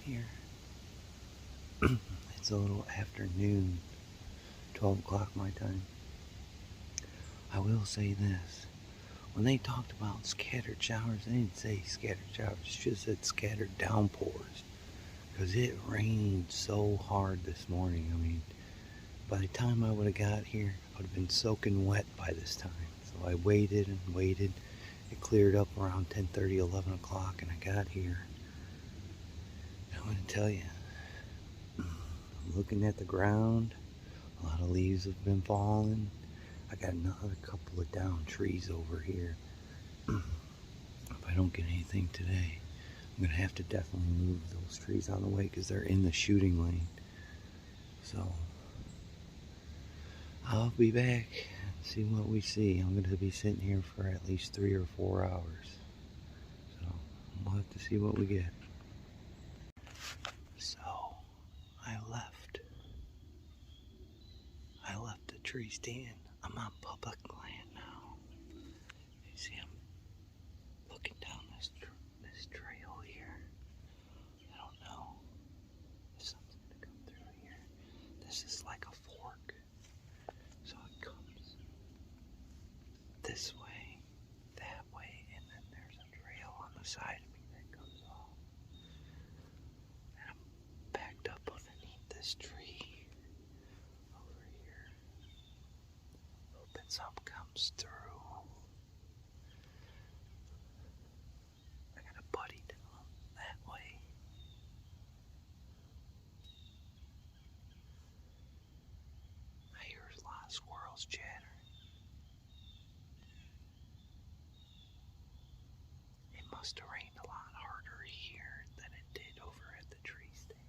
here. It's a little afternoon, 12 o'clock my time. I will say this. When they talked about scattered showers, they didn't say scattered showers, it just said scattered downpours. Because it rained so hard this morning. I mean, by the time I would have got here, I would have been soaking wet by this time. So I waited and waited. It cleared up around 10:30, 11 o'clock, and I got here. I'm going to tell you, I'm looking at the ground. A lot of leaves have been falling. I got another couple of down trees over here. If I don't get anything today, I'm going to have to definitely move those trees out of the way because they're in the shooting lane. So I'll be back and see what we see. I'm going to be sitting here for at least 3 or 4 hours. So we'll have to see what we get. So I left the tree stand. I'm on public land now. You see, I'm looking down this trail here. I don't know if something's gonna come through here. This is like a fork, so it comes this way, that way, and then there's a trail on the side of me that comes off. And I'm backed up underneath this tree over here, hoping something comes through. I got a buddy down that way. I hear a lot of squirrels chattering. It must have rained a lot harder here than it did over at the tree stand.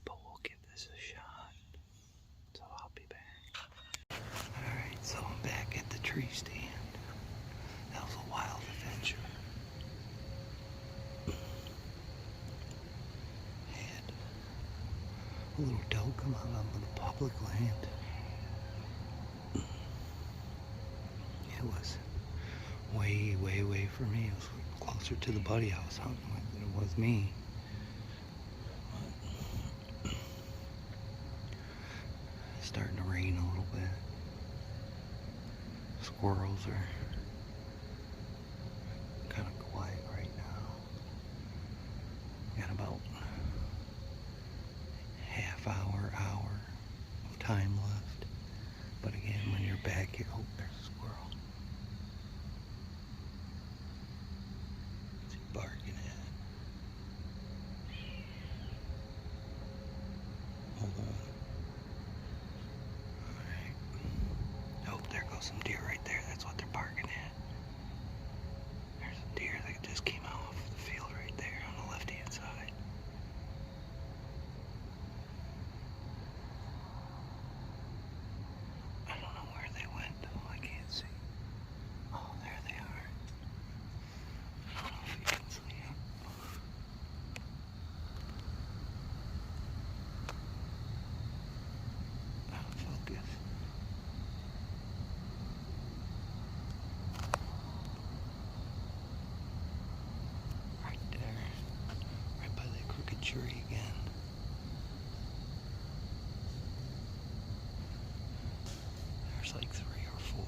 But we'll give this a shot. So I'll be back. Alright, so I'm back at the tree stand. That was a wild adventure. Had a little doe come out onto the public land. It was way, way, way for me. It was closer to the buddy I was hunting with than it was me. It's starting to rain a little bit. Squirrels are kind of quiet right now. Got about half hour of time left. But again, when you're back here, oh, there's a squirrel. What's he barking at? Hold on. Alright. Oh, there goes some deer right there. That's what they're barking at. There's a deer that just came out off the field right there on the left-hand side. I don't know where they went though. I can't see. Oh, there they are. I don't know if you can see them. Out of focus. Right there. Right by that crooked tree again. There's like 3 or 4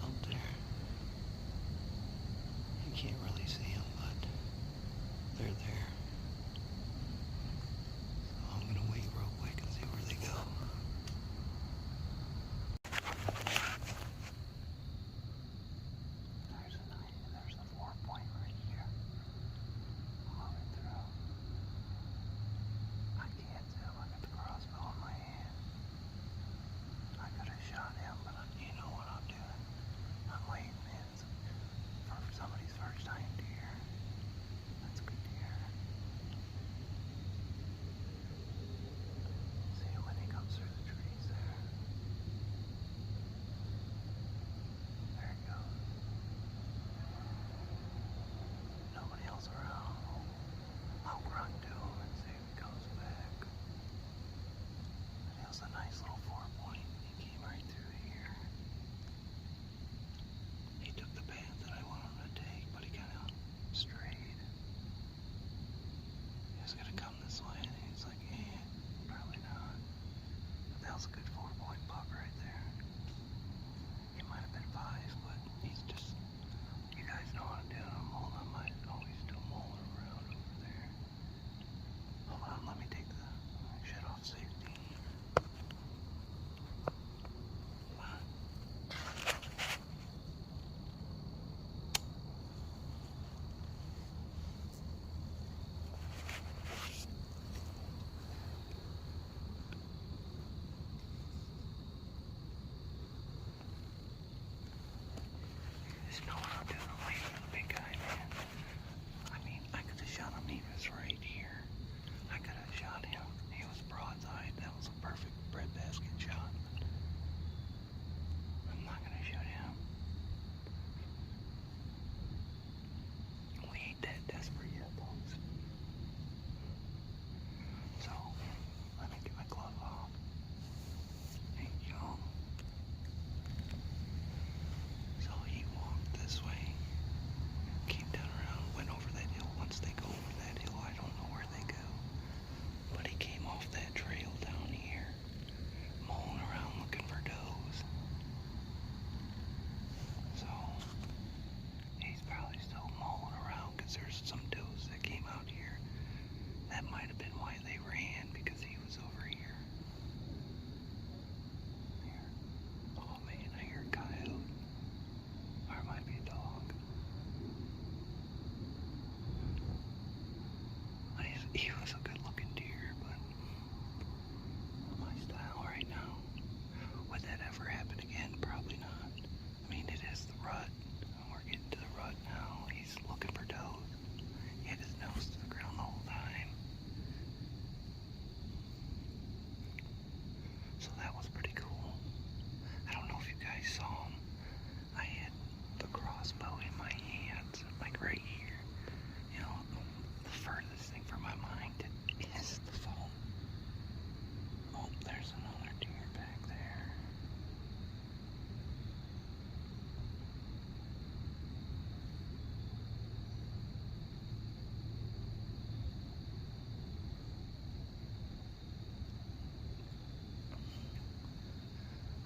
out there. You can't really see them, but they're there. So I'm gonna wait real quick and see where they go. There's a 4 point right here. All the way through. 4-point buck right there. He might have been 5, but he's just, you guys know how to do him. Hold on, he's still mulling around over there. Hold on, let me take the shut off safety. Hold on. You know what I'm doing? I'm waiting for the big guy, man. I mean, I could have shot him. He was right here. I could have shot him. He was broadside. That was a perfect breadbasket shot. I'm not gonna shoot him. We ain't that desperate yet, folks. So, let me get my glove off. There you go. So he walked this way, came down around, went over that hill. Once they go over that hill, I don't know where they go. But he came off that trail down here, mulling around looking for does. So, he's probably still mulling around because there's some does that came out here. That might have been why they ran, because he was over here. Here. Oh man, I hear a coyote. Or it might be a dog. He was a good looking deer, but my style right now. Would that ever happen again? Probably not. I mean, it is the rut. We're getting to the rut now. He's looking for does. He had his nose to the ground the whole time. So that was pretty cool. I don't know if you guys saw him. I had the crossbow in my hands, like right here. You know, the furthest thing from my mind is the phone. Oh, there's another deer back there.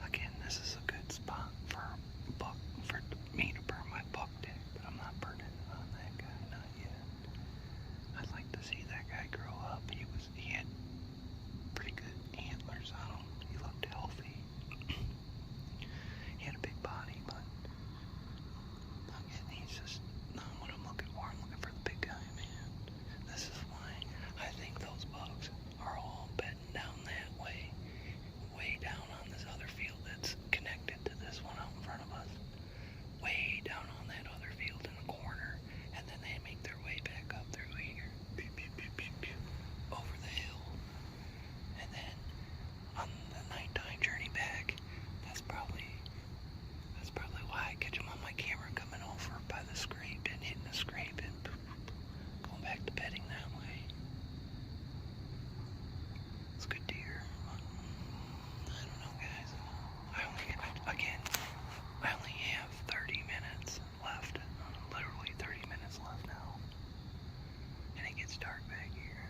Again, this is a good spot for me to burn my buck tag, but I'm not burning it on that guy, not yet. I'd like to see that guy grow up. He had pretty good antlers on him. He looked healthy. He had a big body, but again, he's just not what I'm looking for. I'm looking for the big guy, man. This is why I think those bucks are all bedding down that way down on this other field that's connected to this one out in front of us. Way down on that other field in the corner, and then they make their way back up through here, over the hill, and then on the nighttime journey back, that's probably why I catch them on my camera coming over by the scrape and hitting the scrape and going back to bedding that way. It's a good deer. I don't know, guys. I only have 30 minutes left. Literally 30 minutes left now. And it gets dark back here.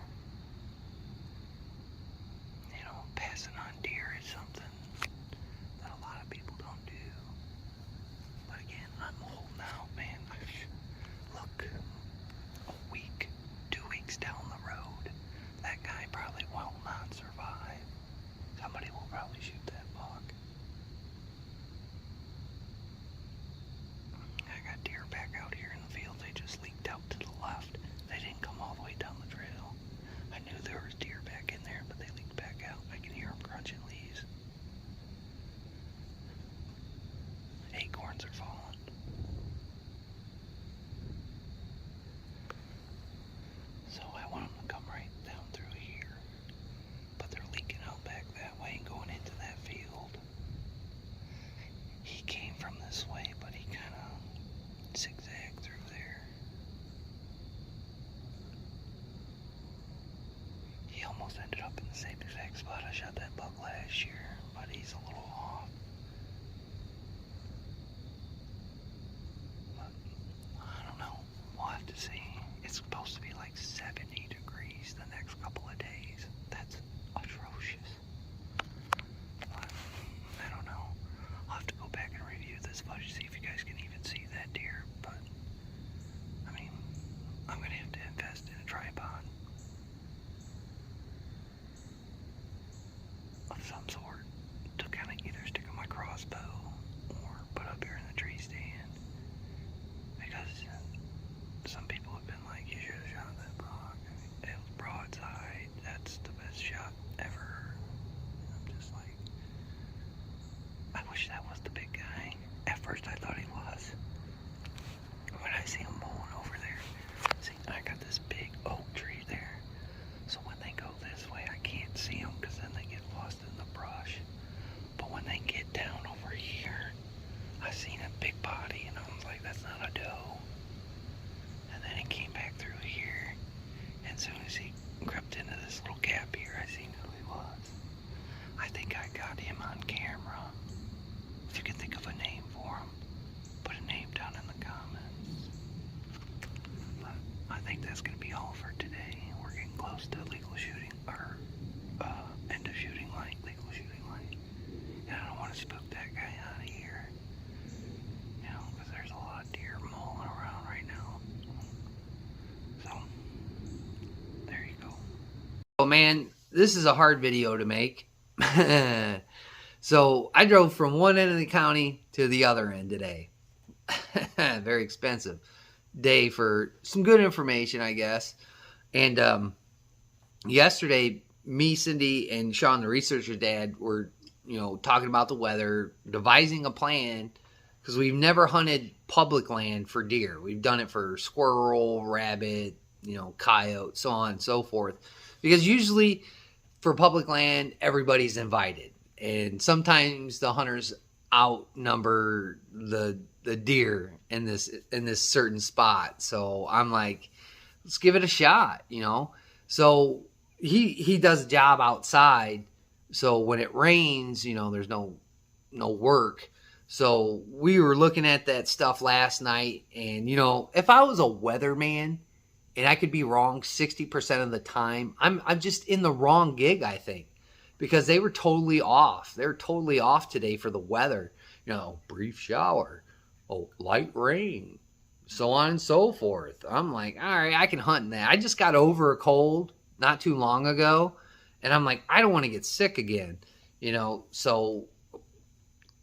You know, passing on deer is something that a lot of people don't do. But again, I'm holding out, man. Look, a week, 2 weeks down the road, that guy probably will not survive. Somebody will probably shoot that buck. I got deer back out here in the field. They just leaked out to the left. They didn't come all the way down the trail. I knew there was deer back in there, but they leaked back out. I can hear them crunching leaves. Acorns are falling. So I want them to come right down through here. But they're leaking out back that way and going into that field. He came from this way, but he kind of zigzagged through there. He almost ended up in the same exact spot I shot that buck last year, but he's a little off. But I don't know. We'll have to see. It's supposed to be like 70 degrees the next couple of days. That's atrocious. But first I thought he was. When I see him pulling over there, see, I got this big oak tree there. So when they go this way, I can't see them because then they get lost in the brush. But when they get down over here, I seen a big body and I was like, that's not a doe. And then he came back through here. And as soon as he crept into this little gap here, I seen who he was. I think I got him on camera. If you can think of a name for him, put a name down in the comments. But I think that's going to be all for today. We're getting close to legal shooting, or end of shooting light, legal shooting light. And I don't want to spook that guy out of here. You know, because there's a lot of deer mulling around right now. So, there you go. Oh man, this is a hard video to make. So I drove from one end of the county to the other end today. Very expensive day for some good information, I guess. And yesterday, me, Cindy, and Sean, the researcher dad, were, you know, talking about the weather, devising a plan, because we've never hunted public land for deer. We've done it for squirrel, rabbit, you know, coyote, so on and so forth. Because usually for public land, everybody's invited. And sometimes the hunters outnumber the deer in this certain spot. So I'm like, let's give it a shot, you know. So he does a job outside. So when it rains, you know, there's no work. So we were looking at that stuff last night, and you know, if I was a weatherman, and I could be wrong 60% of the time, I'm just in the wrong gig, I think. Because they were totally off. They were totally off today for the weather. You know, brief shower, oh, light rain, so on and so forth. I'm like, all right, I can hunt in that. I just got over a cold not too long ago, and I'm like, I don't want to get sick again. You know, so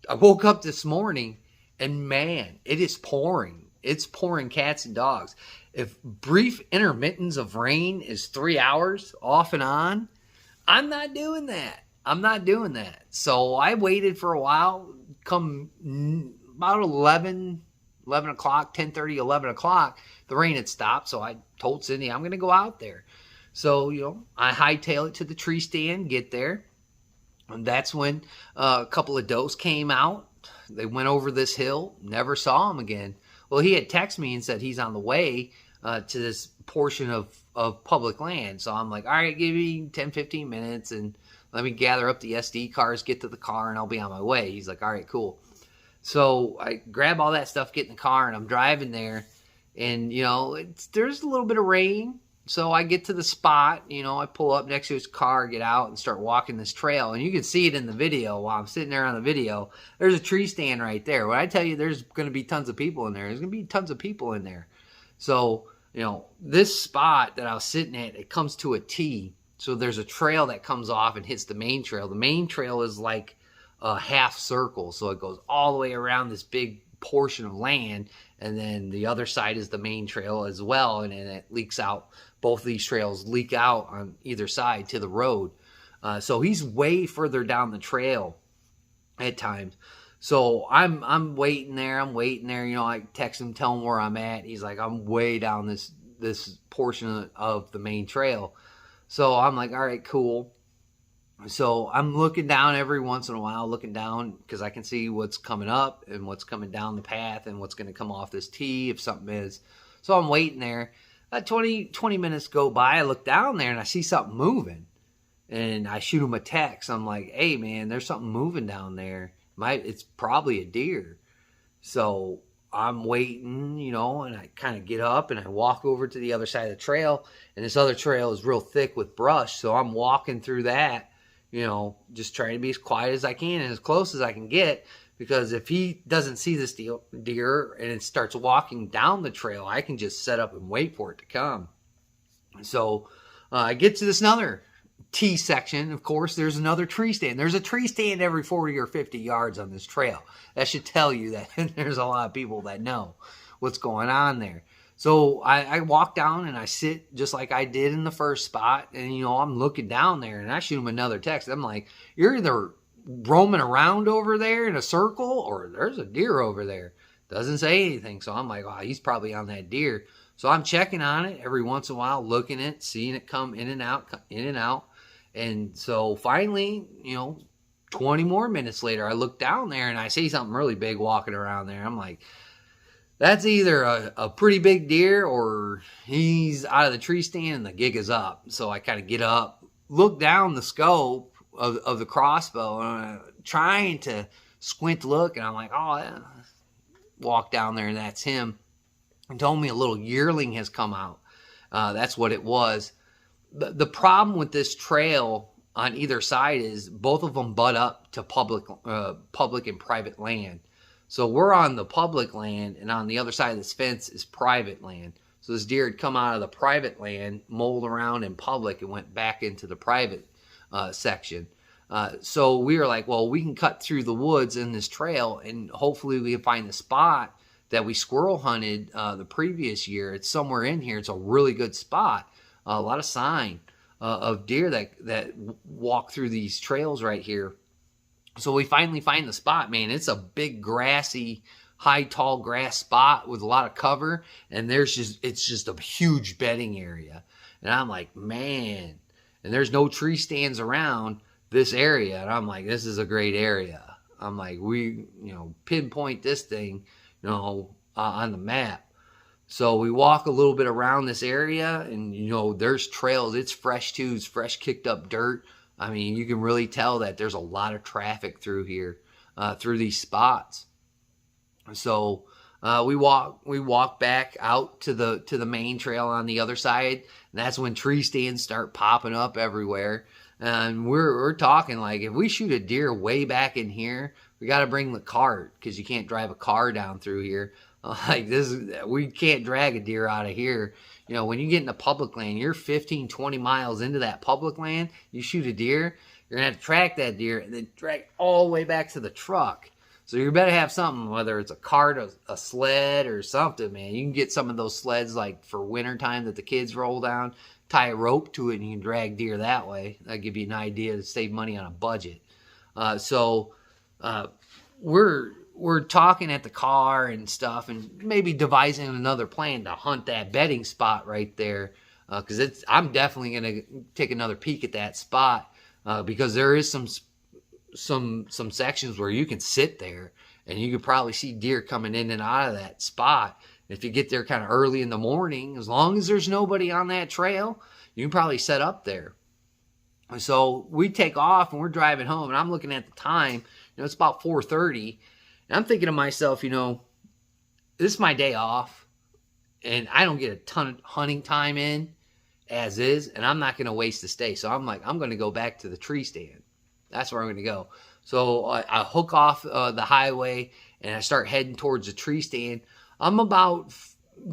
I woke up this morning, and man, it is pouring. It's pouring cats and dogs. If brief intermittence of rain is 3 hours off and on, I'm not doing that. I'm not doing that. So I waited for a while. Come about 11 o'clock, 10:30, 11 o'clock, the rain had stopped. So I told Cindy, I'm going to go out there. So, you know, I hightail it to the tree stand, get there. And that's when a couple of does came out. They went over this hill, never saw him again. Well, he had texted me and said he's on the way to this portion of public land. So I'm like, all right, give me 10, 15 minutes and let me gather up the SD cards, get to the car, and I'll be on my way. He's like, all right, cool. So I grab all that stuff, get in the car, and I'm driving there. And, you know, there's a little bit of rain. So I get to the spot, you know, I pull up next to his car, get out, and start walking this trail. And you can see it in the video while I'm sitting there on the video. There's a tree stand right there. When I tell you there's going to be tons of people in there, there's going to be tons of people in there. So, you know, this spot that I was sitting at, it comes to a T. So there's a trail that comes off and hits the main trail. The main trail is like a half circle. So it goes all the way around this big portion of land. And then the other side is the main trail as well. And then it leaks out. Both of these trails leak out on either side to the road. So he's way further down the trail at times. So I'm waiting there. You know, I text him, tell him where I'm at. He's like, I'm way down this portion of the main trail. So I'm like, all right, cool. So I'm looking down every once in a while, looking down because I can see what's coming up and what's coming down the path and what's going to come off this tee if something is. So I'm waiting there. 20 minutes go by. I look down there and I see something moving. And I shoot him a text. I'm like, hey, man, there's something moving down there. It's probably a deer. So I'm waiting, you know, and I kind of get up and I walk over to the other side of the trail. And this other trail is real thick with brush. So I'm walking through that, you know, just trying to be as quiet as I can and as close as I can get. Because if he doesn't see this deer and it starts walking down the trail, I can just set up and wait for it to come. So I get to this another T section. Of course, there's another tree stand. There's a tree stand every 40 or 50 yards on this trail. That should tell you that there's a lot of people that know what's going on there. So I walk down and I sit just like I did in the first spot. And, you know, I'm looking down there and I shoot him another text. I'm like, you're either roaming around over there in a circle, or there's a deer over there. Doesn't say anything. So I'm like, oh, he's probably on that deer. So I'm checking on it every once in a while, looking at it, seeing it come in and out, in and out. And so finally, 20 more minutes later, I look down there and I see something really big walking around there. I'm like, that's either a pretty big deer or he's out of the tree stand and the gig is up. So I kind of get up, look down the scope of the crossbow, and I'm trying to squint look, and I'm like, oh, yeah. Walk down there, and that's him. He told me a little yearling has come out. That's what it was. The problem with this trail on either side is both of them butt up to public and private land. So we're on the public land, and on the other side of this fence is private land. So this deer had come out of the private land, molded around in public, and went back into the private section. So we were like, well, we can cut through the woods in this trail, and hopefully we can find the spot that we squirrel hunted the previous year. It's somewhere in here. It's a really good spot. A lot of sign of deer that walk through these trails right here. So we finally find the spot, man. It's a big grassy, high, tall grass spot with a lot of cover, and it's just a huge bedding area. And I'm like, man, and there's no tree stands around this area, and I'm like, this is a great area. I'm like, we pinpoint this thing on the map. So we walk a little bit around this area, and there's trails. It's fresh too. It's fresh kicked up dirt. I mean, you can really tell that there's a lot of traffic through here, through these spots. So we walk back out to the main trail on the other side, and that's when tree stands start popping up everywhere. And we're talking like, if we shoot a deer way back in here, we got to bring the cart, because you can't drive a car down through here. Like we can't drag a deer out of here. When you get into public land, you're 15, 20 miles into that public land, you shoot a deer, you're going to have to track that deer and then drag all the way back to the truck. So you better have something, whether it's a cart, a sled, or something, man. You can get some of those sleds like for wintertime that the kids roll down, tie a rope to it, and you can drag deer that way. That'll give you an idea to save money on a budget. So we're talking at the car and stuff, and maybe devising another plan to hunt that bedding spot right there, because I'm definitely gonna take another peek at that spot, because there is some sections where you can sit there and you could probably see deer coming in and out of that spot. If you get there kind of early in the morning, as long as there's nobody on that trail, you can probably set up there. So we take off and we're driving home, and I'm looking at the time. It's about 4:30. And I'm thinking to myself, this is my day off, and I don't get a ton of hunting time in as is, and I'm not going to waste the stay. So I'm like, I'm going to go back to the tree stand. That's where I'm going to go. So I hook off the highway, and I start heading towards the tree stand. I'm about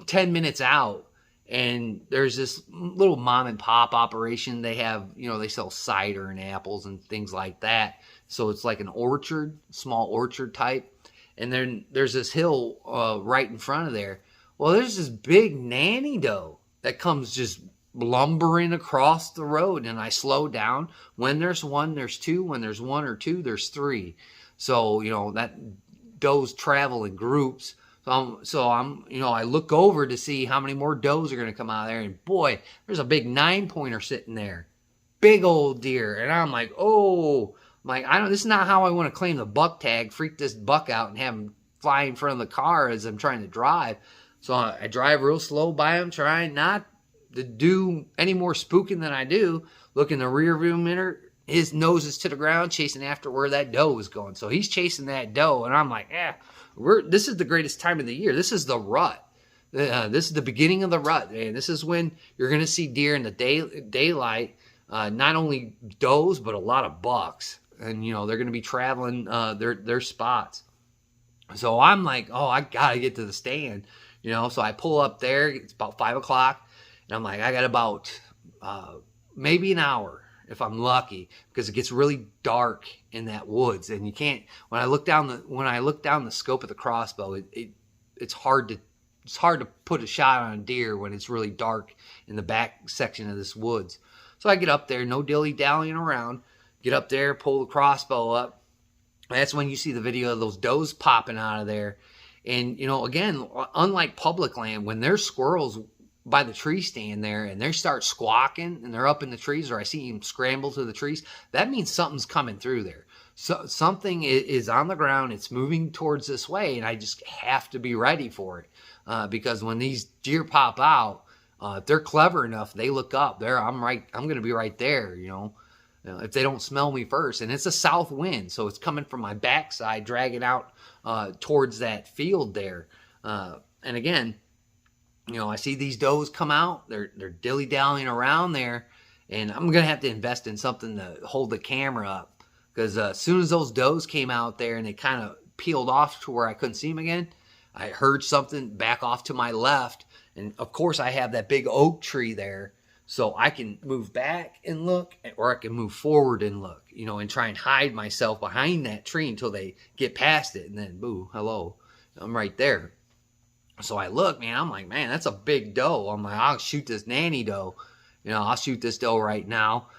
10 minutes out, and there's this little mom and pop operation. They have, they sell cider and apples and things like that. So it's like an orchard, small orchard type. And then there's this hill right in front of there. Well, there's this big nanny doe that comes just lumbering across the road, and I slow down. When there's one, there's two. When there's one or two, there's three. So, that does travel in groups. So I'm I look over to see how many more does are going to come out of there, and boy, there's a big 9-pointer sitting there. Big old deer. And I'm like, oh, this is not how I want to claim the buck tag, freak this buck out and have him fly in front of the car as I'm trying to drive. So I drive real slow by him, trying not to do any more spooking than I do. Look in the rear view mirror, his nose is to the ground, chasing after where that doe was going. So he's chasing that doe, and I'm like, this is the greatest time of the year. This is the rut. This is the beginning of the rut, man. This is when you're going to see deer in the daylight, not only does, but a lot of bucks. And, they're going to be traveling their spots. So I'm like, oh, I got to get to the stand. So I pull up there. It's about 5 o'clock. And I'm like, I got about maybe an hour if I'm lucky, because it gets really dark in that woods. And you can't, when I look down the scope of the crossbow, it's hard to put a shot on a deer when it's really dark in the back section of this woods. So I get up there, no dilly-dallying around. Get up there, pull the crossbow up, That's when you see the video of those does popping out of there. And, you know, again, unlike public land, when there's squirrels by the tree stand there and they start squawking and they're up in the trees, or I see them scramble to the trees, that means something's coming through there. So something is on the ground. It's moving towards this way, and I just have to be ready for it. Because when these deer pop out, if they're clever enough, they look up there. I'm going to be right there, you know, if they don't smell me first. And it's a south wind, so it's coming from my backside, dragging out towards that field there. And again, you know, I see these does come out. They're dilly-dallying around there, and I'm going to have to invest in something to hold the camera up. Because as soon as those does came out there and they kind of peeled off to where I couldn't see them again, I heard something back off to my left. And, of course, I have that big oak tree there. So I can move back and look, or I can move forward and look, you know, and try and hide myself behind that tree until they get past it. And then, boo, hello, I'm right there. So I look, man, I'm like, man, that's a big doe. I'm like, I'll shoot this nanny doe. You know, I'll shoot this doe right now.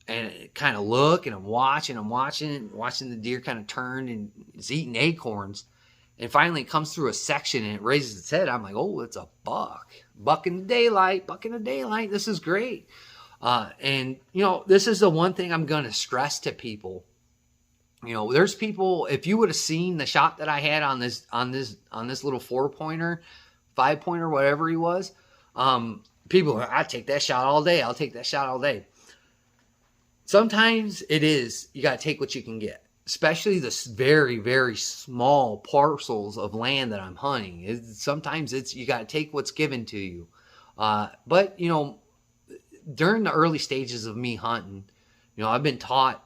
And kind of look, and I'm watching the deer kind of turn, and it's eating acorns. And finally it comes through a section and it raises its head. I'm like, oh, it's a buck. Buck in the daylight. This is great. And, you know, this is the one thing I'm going to stress to people. You know, there's people, if you would have seen the shot that I had on this little 4-pointer, 5-pointer, whatever he was, people, I'd take that shot all day. I'll take that shot all day. Sometimes you got to take what you can get, especially the very, very small parcels of land that I'm hunting. Sometimes you got to take what's given to you. But, you know, during the early stages of me hunting, you know, I've been taught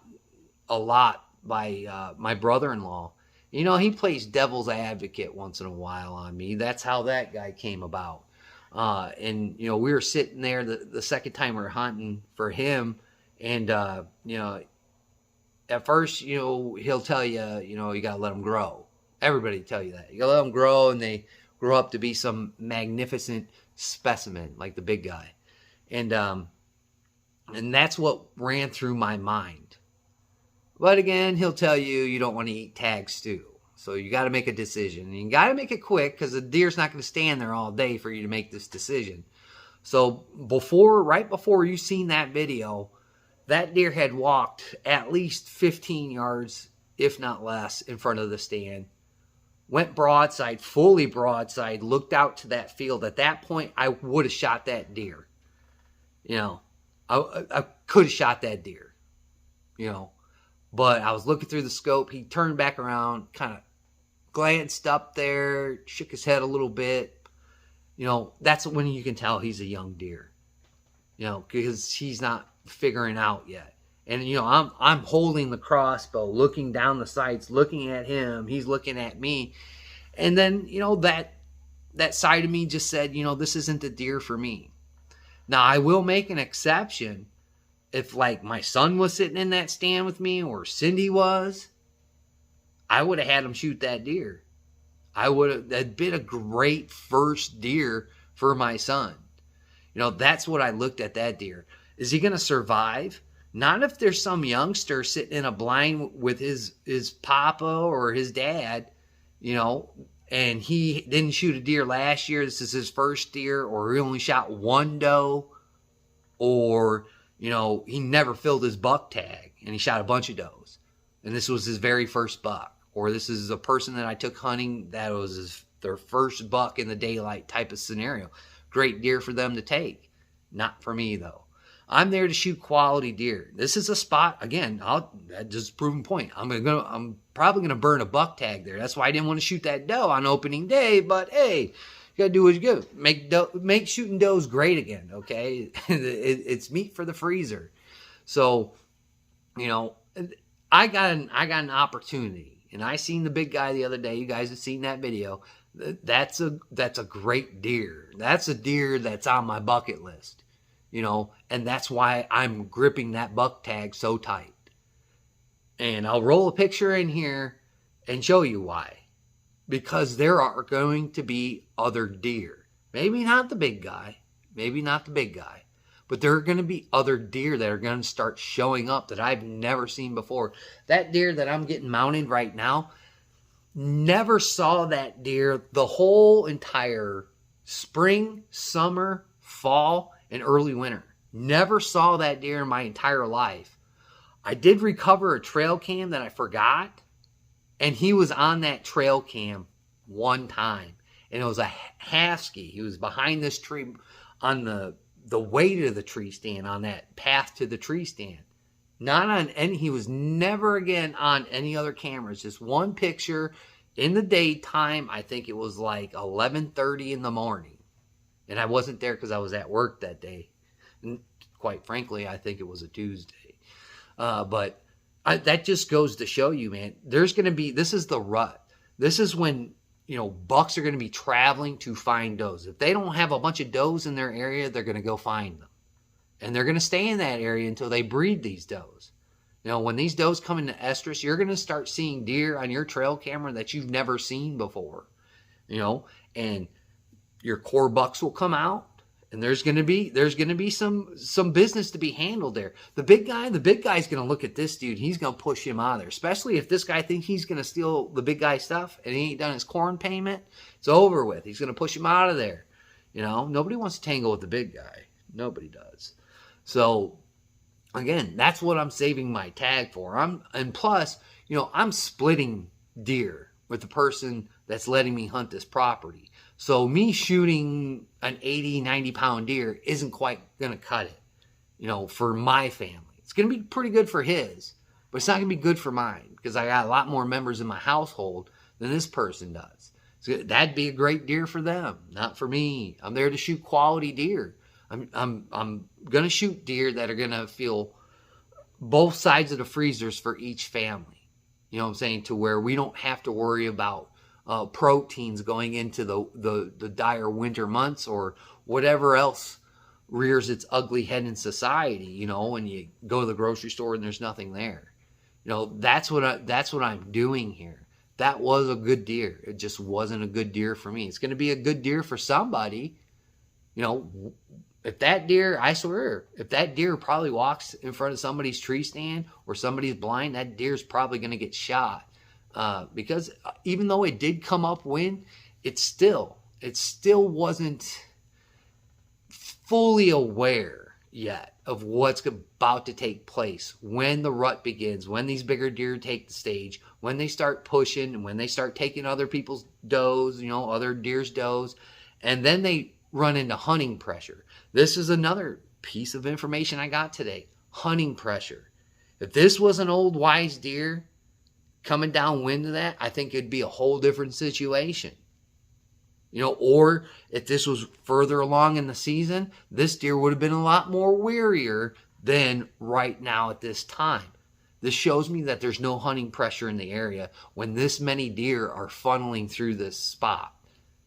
a lot by my brother-in-law. You know, he plays devil's advocate once in a while on me. That's how that guy came about. And, you know, we were sitting there the second time we were hunting for him. And, you know, at first, you know, he'll tell you, you know, you got to let them grow. Everybody tell you that. You got to let them grow, and they grow up to be some magnificent specimen like the big guy. And that's what ran through my mind. But again, he'll tell you you don't want to eat tag stew. So you got to make a decision. And you got to make it quick, because the deer's not going to stand there all day for you to make this decision. So right before you seen that video, that deer had walked at least 15 yards, if not less, in front of the stand. Went broadside, fully broadside, looked out to that field. At that point, I would have shot that deer. You know, I could have shot that deer. You know, but I was looking through the scope. He turned back around, kind of glanced up there, shook his head a little bit. You know, that's when you can tell he's a young deer. You know, because he's not figuring out yet. And, you know, I'm holding the crossbow, looking down the sights, looking at him. He's looking at me. And then, you know, that side of me just said, you know, this isn't the deer for me. Now, I will make an exception if, like, my son was sitting in that stand with me, or Cindy was. I would have had him shoot that deer. That'd been a great first deer for my son. You know, that's what I looked at that deer. Is he going to survive? Not if there's some youngster sitting in a blind with his papa or his dad, you know, and he didn't shoot a deer last year. This is his first deer, or he only shot one doe, or, you know, he never filled his buck tag and he shot a bunch of does, and this was his very first buck. Or this is a person that I took hunting that was their first buck in the daylight type of scenario. Great deer for them to take. Not for me, though. I'm there to shoot quality deer. This is a spot, again, that's just a proven point. I'm probably going to burn a buck tag there. That's why I didn't want to shoot that doe on opening day. But, hey, you got to do what you do. Make shooting does great again, okay? It's meat for the freezer. So, you know, I got an opportunity. And I seen the big guy the other day. You guys have seen that video. That's a great deer. That's a deer that's on my bucket list. You know, and that's why I'm gripping that buck tag so tight. And I'll roll a picture in here and show you why. Because there are going to be other deer. Maybe not the big guy. But there are going to be other deer that are going to start showing up that I've never seen before. That deer that I'm getting mounted right now, never saw that deer the whole entire spring, summer, fall, and early winter. Never saw that deer in my entire life. I did recover a trail cam that I forgot, and he was on that trail cam one time. And it was a husky. He was behind this tree on the way to the tree stand, on that path to the tree stand. Not on any, he was never again on any other cameras. Just one picture in the daytime. I think it was like 11:30 in the morning. And I wasn't there because I was at work that day. And quite frankly, I think it was a Tuesday. But that just goes to show you, man, there's going to be, this is the rut. This is when, bucks are going to be traveling to find does. If they don't have a bunch of does in their area, they're going to go find them. And they're going to stay in that area until they breed these does. When these does come into estrus, you're going to start seeing deer on your trail camera that you've never seen before. And your core bucks will come out. And there's going to be some business to be handled there. The big guy's going to look at this dude. He's going to push him out of there, especially if this guy thinks he's going to steal the big guy's stuff and he ain't done his corn payment. It's over with. He's going to push him out of there. Nobody wants to tangle with the big guy. Nobody does. So again, that's what I'm saving my tag for. And plus, I'm splitting deer with the person that's letting me hunt this property. So me shooting an 80, 90 pound deer isn't quite going to cut it, for my family. It's going to be pretty good for his, but it's not going to be good for mine because I got a lot more members in my household than this person does. So that'd be a great deer for them, not for me. I'm there to shoot quality deer. I'm going to shoot deer that are going to feel both sides of the freezers for each family. You know what I'm saying? To where we don't have to worry about proteins going into the dire winter months or whatever else rears its ugly head in society, when you go to the grocery store and there's nothing there. That's what I'm doing here. That was a good deer. It just wasn't a good deer for me. It's going to be a good deer for somebody. If that deer, I swear, if that deer probably walks in front of somebody's tree stand or somebody's blind, that deer's probably going to get shot. Because even though it did come upwind, it still wasn't fully aware yet of what's about to take place when the rut begins, when these bigger deer take the stage, when they start pushing, and when they start taking other people's does, other deer's does, and then they run into hunting pressure. This is another piece of information I got today. Hunting pressure. If this was an old wise deer coming downwind of that, I think it'd be a whole different situation. Or if this was further along in the season, this deer would have been a lot more wearier than right now at this time. This shows me that there's no hunting pressure in the area when this many deer are funneling through this spot.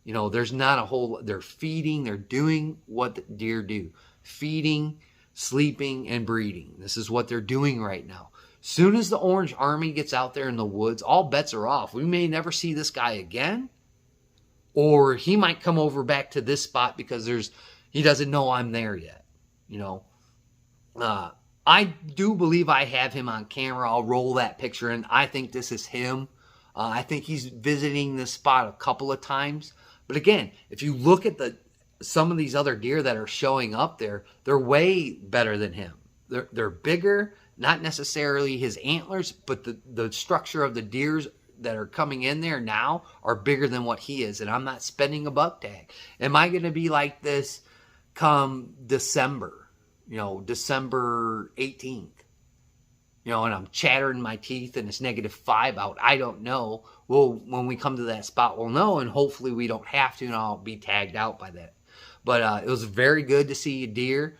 There's not a whole, they're feeding, they're doing what the deer do. Feeding, sleeping, and breeding. This is what they're doing right now. Soon as the Orange Army gets out there in the woods, all bets are off. We may never see this guy again, or he might come over back to this spot because he doesn't know I'm there yet. I do believe I have him on camera. I'll roll that picture in. I think this is him. I think he's visiting this spot a couple of times. But again, if you look at some of these other deer that are showing up there, they're way better than him. They're bigger. Not necessarily his antlers, but the structure of the deers that are coming in there now are bigger than what he is. And I'm not spending a buck tag. Am I going to be like this come December, December 18th? And I'm chattering my teeth and it's -5 out. I don't know. Well, when we come to that spot, we'll know. And hopefully we don't have to and I'll be tagged out by that. But it was very good to see a deer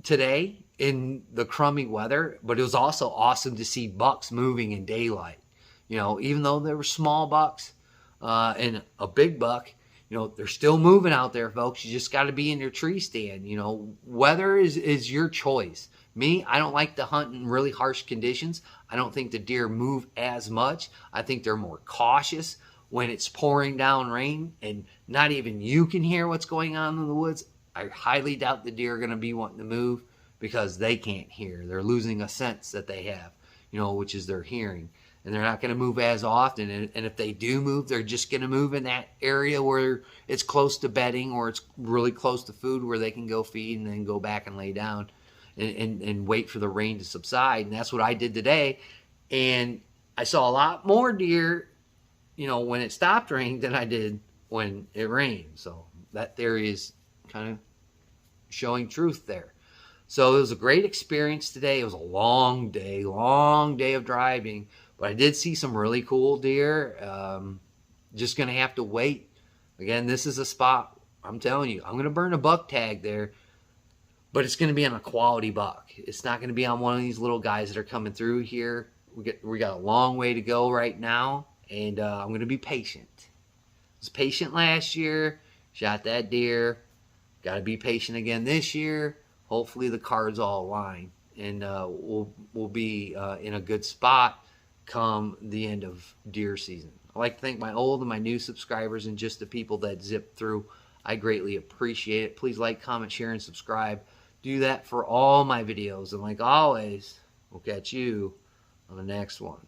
today in the crummy weather, but it was also awesome to see bucks moving in daylight. Even though there were small bucks and a big buck, they're still moving out there, folks. You just got to be in your tree stand. Weather is your choice. Me, I don't like to hunt in really harsh conditions. I don't think the deer move as much. I think they're more cautious when it's pouring down rain and not even you can hear what's going on in the woods. I highly doubt the deer are going to be wanting to move because they can't hear. They're losing a sense that they have, which is their hearing. And they're not going to move as often. And if they do move, they're just going to move in that area where it's close to bedding or it's really close to food where they can go feed and then go back and lay down and wait for the rain to subside. And that's what I did today. And I saw a lot more deer, when it stopped raining than I did when it rained. So that theory is kind of showing truth there. So it was a great experience today. It was a long day of driving, but I did see some really cool deer. Just going to have to wait. Again, this is a spot, I'm telling you, I'm going to burn a buck tag there, but it's going to be on a quality buck. It's not going to be on one of these little guys that are coming through here. We got a long way to go right now, and I'm going to be patient. I was patient last year, shot that deer. Got to be patient again this year. Hopefully the cards all align, and we'll be in a good spot come the end of deer season. I'd like to thank my old and my new subscribers and just the people that zip through. I greatly appreciate it. Please like, comment, share, and subscribe. Do that for all my videos. And like always, we'll catch you on the next one.